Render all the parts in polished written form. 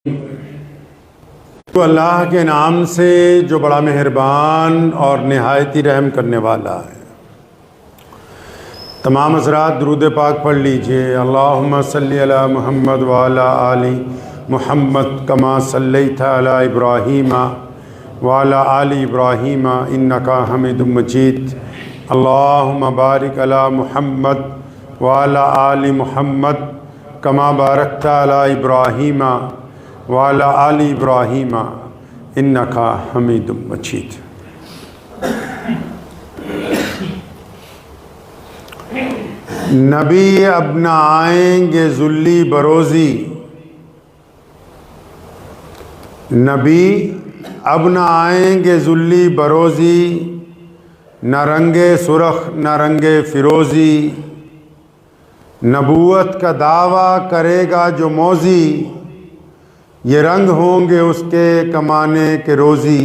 तो अल्लाह के नाम से जो बड़ा मेहरबान और नहायत ही रहम करने वाला है। तमाम हज़रात दुरूद पाक पढ़ लीजिए। अल्लाहुम्मा सल्ली अला मुहम्मद व अला आलि मुहम्मद कमा सल्लैता अला इब्राहीम व अला आलि इब्राहीम इन्नका हमीदुम मजीद। अल्लाहुम्मा बारिक अला मुहम्मद व अला आलि मुहम्मद कमा बारकता अला इब्राहीम वाला आली इब्राहीम इन्नका हमीदुम मजीद। नबी अब न आएंगे ज़ुल्ली बरोज़ी, नबी अब न आएंगे ज़ुल्ली बरोज़ी, न रंगे सुरख न रंगे फ़िरोज़ी, नबूवत का दावा करेगा जो मौज़ी, ये रंग होंगे उसके कमाने के रोज़ी।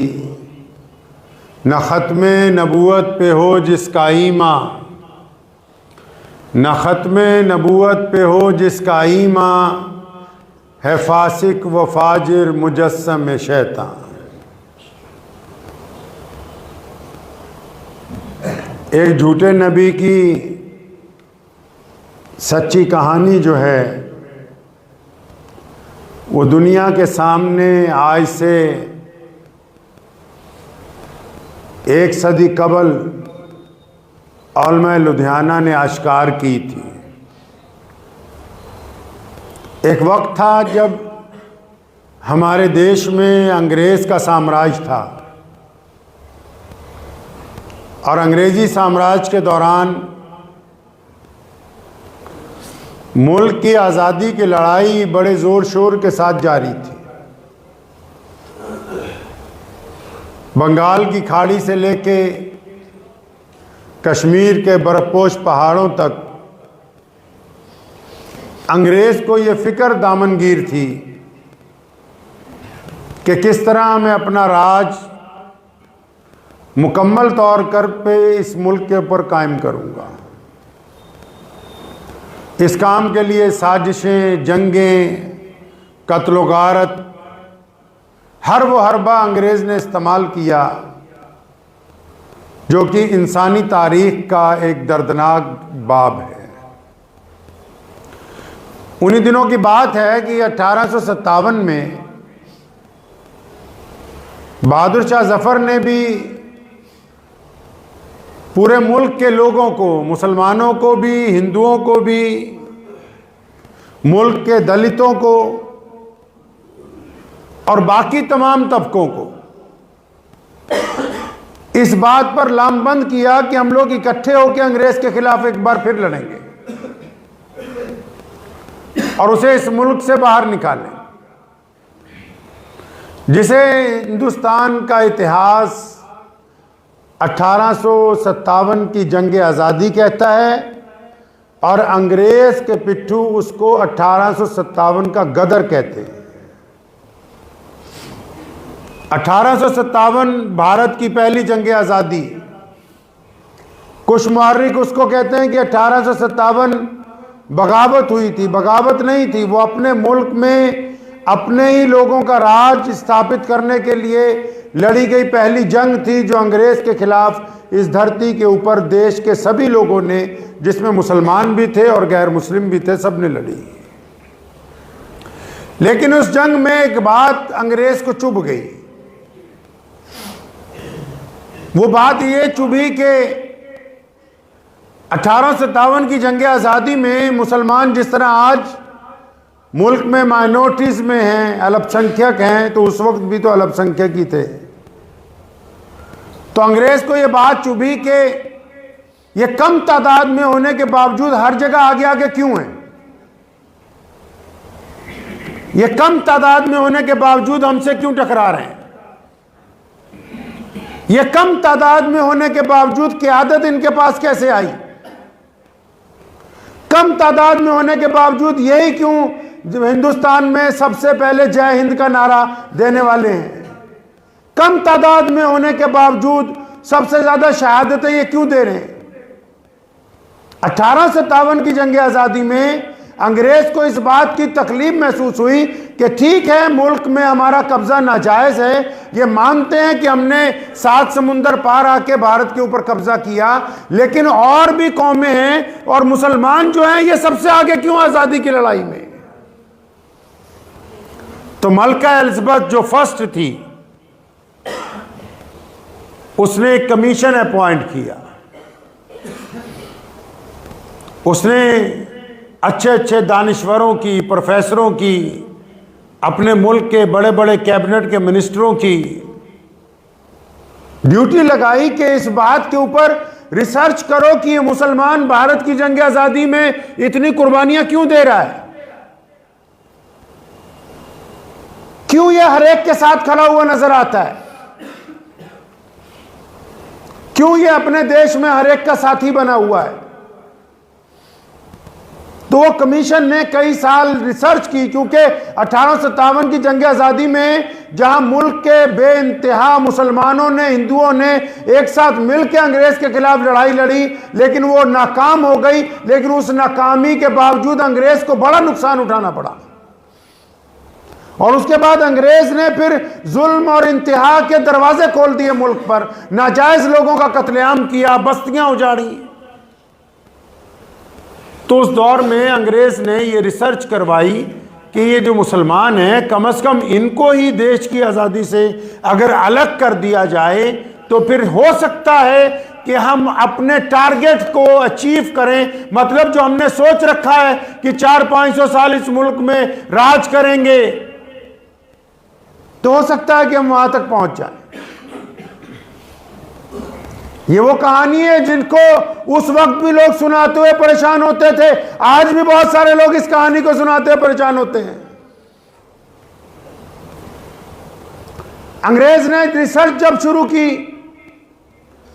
न ख़त्मे नबूवत पे हो जिसका ईमान, न ख़त्मे नबूवत पे हो जिसका ईमान, है फासिक व फाजिर मुजस्सम शैतान। एक झूठे नबी की सच्ची कहानी जो है वो दुनिया के सामने आज से 1 सदी कबल औलमा लुधियाना ने आश्कार की थी। एक वक्त था जब हमारे देश में अंग्रेज़ का साम्राज्य था और अंग्रेज़ी साम्राज्य के दौरान मुल्क की आज़ादी की लड़ाई बड़े ज़ोर शोर के साथ जारी थी। बंगाल की खाड़ी से लेके कश्मीर के बर्फ़पोश पहाड़ों तक अंग्रेज़ को ये फ़िक्र दामनगीर थी कि किस तरह मैं अपना राज मुकम्मल तौर पे इस मुल्क के ऊपर कायम करूँगा। इस काम के लिए साजिशें, जंगें, कत्ल गारत, हर वो हरबा अंग्रेज़ ने इस्तेमाल किया जो कि इंसानी तारीख़ का एक दर्दनाक बाब है। उन्हीं दिनों की बात है कि 1857 में बहादुर शाह ज़फ़र ने भी पूरे मुल्क के लोगों को, मुसलमानों को भी, हिंदुओं को भी, मुल्क के दलितों को और बाकी तमाम तबकों को इस बात पर लामबंद किया कि हम लोग इकट्ठे होकर अंग्रेज़ के खिलाफ एक बार फिर लड़ेंगे और उसे इस मुल्क से बाहर निकालें, जिसे हिंदुस्तान का इतिहास 1857 की जंग आज़ादी कहता है और अंग्रेज़ के पिट्ठू उसको 1857 का गदर कहते हैं। 1857 भारत की पहली जंग आज़ादी, कुछ मुहर्रिख उसको कहते हैं कि 1857 बगावत हुई थी। बगावत नहीं थी, वो अपने मुल्क में अपने ही लोगों का राज स्थापित करने के लिए लड़ी गई पहली जंग थी जो अंग्रेज़ के खिलाफ इस धरती के ऊपर देश के सभी लोगों ने, जिसमें मुसलमान भी थे और गैर मुस्लिम भी थे, सब ने लड़ी। लेकिन उस जंग में एक बात अंग्रेज़ को चुभ गई। वो बात ये चुभी कि 1857 की जंग आज़ादी में मुसलमान जिस तरह आज मुल्क में माइनॉरिटीज़ में हैं, अल्पसंख्यक हैं, तो उस वक्त भी तो अल्पसंख्यक ही थे। तो अंग्रेज़ को ये बात चुभी कि ये कम तादाद में होने के बावजूद हर जगह आगे आगे क्यों हैं। ये कम तादाद में होने के बावजूद हमसे क्यों टकरा रहे हैं। ये कम तादाद में होने के बावजूद क़यादत इनके पास कैसे आई। कम तादाद में होने के बावजूद यही क्यों हिंदुस्तान में सबसे पहले जय हिंद का नारा देने वाले हैं। कम तादाद में होने के बावजूद सबसे ज्यादा शहादतें ये क्यों दे रहे हैं। 1857 की जंग आज़ादी में अंग्रेज को इस बात की तकलीफ महसूस हुई कि ठीक है मुल्क में हमारा कब्जा नाजायज है, ये मानते हैं कि हमने 7 समुंदर पार आके भारत के ऊपर कब्जा किया, लेकिन और भी कौमें हैं और मुसलमान जो हैं ये सबसे आगे क्यों आजादी की लड़ाई में। तो मलका एलिजाबेथ जो फर्स्ट थी, उसने एक कमीशन अपॉइंट किया। उसने अच्छे अच्छे दानिश्वरों की, प्रोफेसरों की, अपने मुल्क के बड़े बड़े कैबिनेट के मिनिस्टरों की ड्यूटी लगाई कि इस बात के ऊपर रिसर्च करो कि ये मुसलमान भारत की जंग आजादी में इतनी कुर्बानियां क्यों दे रहा है, क्यों ये हर एक के साथ खड़ा हुआ नजर आता है, क्यों ये अपने देश में हर एक का साथी बना हुआ है। तो वो कमीशन ने कई साल रिसर्च की, क्योंकि 1857 की जंग आज़ादी में जहां मुल्क के बेइंतहा मुसलमानों ने, हिंदुओं ने एक साथ मिलकर अंग्रेज के खिलाफ लड़ाई लड़ी, लेकिन वो नाकाम हो गई। लेकिन उस नाकामी के बावजूद अंग्रेज को बड़ा नुकसान उठाना पड़ा, और उसके बाद अंग्रेज ने फिर जुल्म और इंतहा के दरवाजे खोल दिए मुल्क पर, नाजायज लोगों का कत्लेआम किया, बस्तियां उजाड़ी। तो उस दौर में अंग्रेज ने ये रिसर्च करवाई कि ये जो मुसलमान हैं, कम से कम इनको ही देश की आज़ादी से अगर अलग कर दिया जाए तो फिर हो सकता है कि हम अपने टारगेट को अचीव करें। मतलब जो हमने सोच रखा है कि 400-500 साल इस मुल्क में राज करेंगे, तो हो सकता है कि हम वहां तक पहुंच जाएं। ये वो कहानी है जिनको उस वक्त भी लोग सुनाते हुए परेशान होते थे, आज भी बहुत सारे लोग इस कहानी को सुनाते हुए परेशान होते हैं। अंग्रेज ने रिसर्च जब शुरू की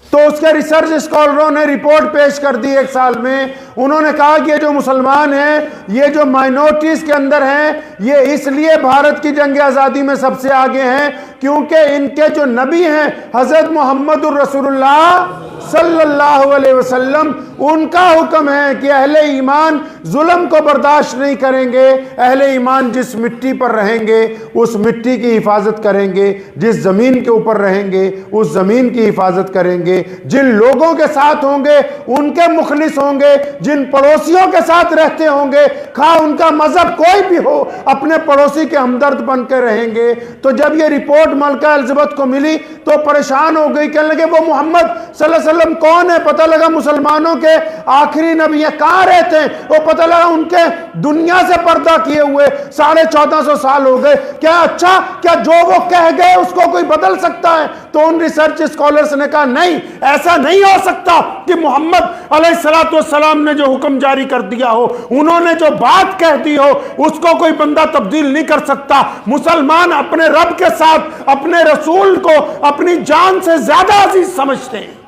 तो उसके रिसर्च स्कॉलरों ने रिपोर्ट पेश कर दी एक साल में। उन्होंने कहा कि ये जो मुसलमान हैं, ये जो माइनॉरिटीज के अंदर हैं, ये इसलिए भारत की जंग आज़ादी में सबसे आगे हैं क्योंकि इनके जो नबी हैं हजरत मोहम्मदुर रसूलुल्लाह सल्लल्लाहु अलैहि वसल्लम, उनका हुक्म है कि अहले ईमान जुल्म को बर्दाश्त नहीं करेंगे। अहले ईमान जिस मिट्टी पर रहेंगे उस मिट्टी की हिफाजत करेंगे, जिस जमीन के ऊपर रहेंगे उस जमीन की हिफाजत करेंगे, जिन लोगों के साथ होंगे उनके मुखलिस होंगे, जिन पड़ोसियों के साथ रहते होंगे, खा उनका मजहब कोई भी हो, अपने पड़ोसी के हमदर्द बनकर रहेंगे। तो जब ये रिपोर्ट मलका एलिजाबेथ को मिली तो परेशान हो गई, कहने लगे वो मोहम्मद सल्लल्लाहु अलैहि वसल्लम कौन है? पता लगा मुसलमानों के आखिरी नबी है, कहां रहते हैं? वो पता लगा उनके दुनिया से पर्दा किए हुए 1450 साल हो गए। क्या अच्छा, क्या जो वो कह गए उसको कोई बदल सकता है? तो उन रिसर्च स्कॉलर्स ने कहा नहीं, ऐसा नहीं हो सकता कि मोहम्मद अलैहिस्सलातु वस्सलाम ने जो हुक्म जारी कर दिया हो, उन्होंने जो बात कह दी हो, उसको कोई बंदा तब्दील नहीं कर सकता। मुसलमान अपने रब के साथ अपने रसूल को अपनी जान से ज्यादा अजीज समझते हैं।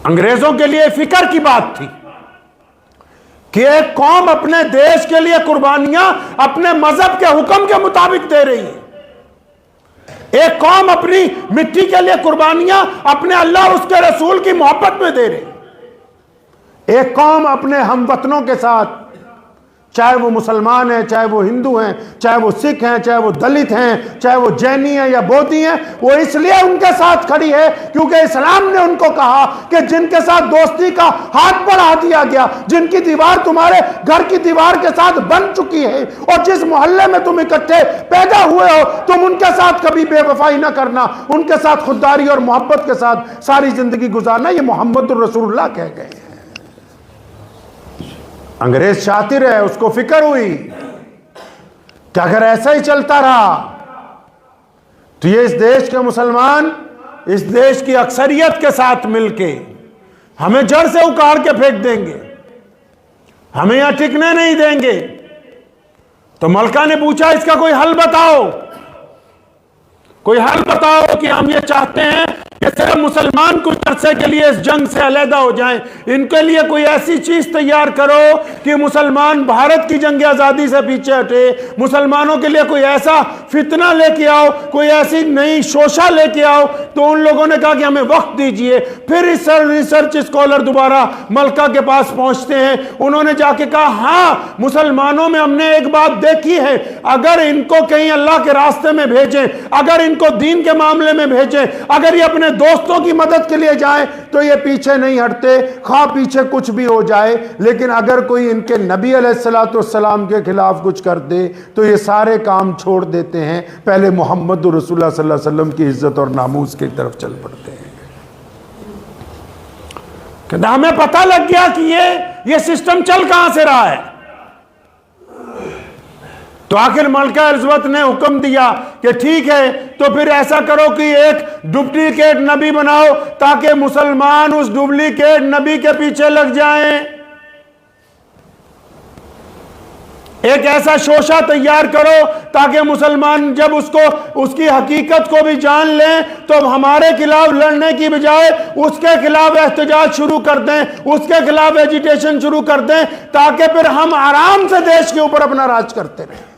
अंग्रेजों के लिए फिक्र की बात थी कि एक कौम अपने देश के लिए कुर्बानियां अपने मजहब के हुक्म के मुताबिक दे रही है। एक कौम अपनी मिट्टी के लिए कुर्बानियां अपने अल्लाह उसके रसूल की मोहब्बत में दे रही। एक कौम अपने हमवतनों के साथ, चाहे वो मुसलमान हैं, चाहे वो हिंदू हैं, चाहे वो सिख हैं, चाहे वो दलित हैं, चाहे वो जैनी हैं या बौद्धी हैं, वो इसलिए उनके साथ खड़ी है क्योंकि इस्लाम ने उनको कहा कि जिनके साथ दोस्ती का हाथ बढ़ा दिया गया, जिनकी दीवार तुम्हारे घर की दीवार के साथ बन चुकी है, और जिस मोहल्ले में तुम इकट्ठे पैदा हुए हो, तुम उनके साथ कभी बेवफाई ना करना, उनके साथ खुददारी और मोहब्बत के साथ सारी जिंदगी गुजारना। ये मोहम्मदुर रसूलुल्लाह कह गए हैं। अंग्रेज शातिर है, उसको फिक्र हुई कि अगर ऐसा ही चलता रहा तो ये इस देश के मुसलमान इस देश की अक्सरियत के साथ मिलके हमें जड़ से उखाड़ के फेंक देंगे, हमें यहां टिकने नहीं देंगे। तो मलका ने पूछा इसका कोई हल बताओ, कोई हल बताओ कि हम ये चाहते हैं ये सिर्फ मुसलमान कुछ अरसे के लिए इस जंग से अलहदा हो जाएं। इनके लिए कोई ऐसी चीज तैयार करो कि मुसलमान भारत की जंग आजादी से पीछे हटे। मुसलमानों के लिए कोई ऐसा फितना लेके आओ, कोई ऐसी नई शोशा लेके आओ। तो उन लोगों ने कहा कि हमें वक्त दीजिए। फिर रिसर्च स्कॉलर दोबारा मलका के पास पहुंचते हैं। उन्होंने जाके कहा हाँ, मुसलमानों में हमने एक बात देखी है, अगर इनको कहीं अल्लाह के रास्ते में भेजें, अगर इनको दीन के मामले में भेजें, अगर ये अपने दोस्तों की मदद के लिए जाएं, तो ये पीछे नहीं हटते, खा पीछे कुछ भी हो जाए। लेकिन अगर कोई इनके नबी अलैहिस्सलाम के खिलाफ कुछ कर दे तो ये सारे काम छोड़ देते हैं, पहले मोहम्मद रसूलुल्लाह सल्लल्लाहु अलैहि वसल्लम की इज्जत और नामूस की तरफ चल पड़ते हैं। कि हमें पता लग गया कि ये सिस्टम चल कहां से रहा है। तो आखिर मलका एलिज़ाबेथ ने हुक्म दिया कि ठीक है, तो फिर ऐसा करो कि एक डुप्लीकेट नबी बनाओ ताकि मुसलमान उस डुप्लीकेट नबी के पीछे लग जाएं। एक ऐसा शोशा तैयार करो ताकि मुसलमान जब उसकी हकीकत को भी जान लें तो हमारे खिलाफ लड़ने की बजाय उसके खिलाफ एहतजाज शुरू कर दें, उसके खिलाफ एजिटेशन शुरू कर दें, ताकि फिर हम आराम से देश के ऊपर अपना राज करते रहें।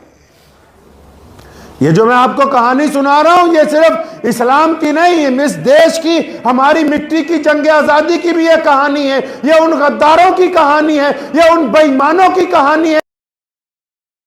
ये जो मैं आपको कहानी सुना रहा हूं, ये सिर्फ इस्लाम की नहीं है, इस देश की, हमारी मिट्टी की जंग आजादी की भी ये कहानी है। ये उन गद्दारों की कहानी है, ये उन बेईमानों की कहानी है।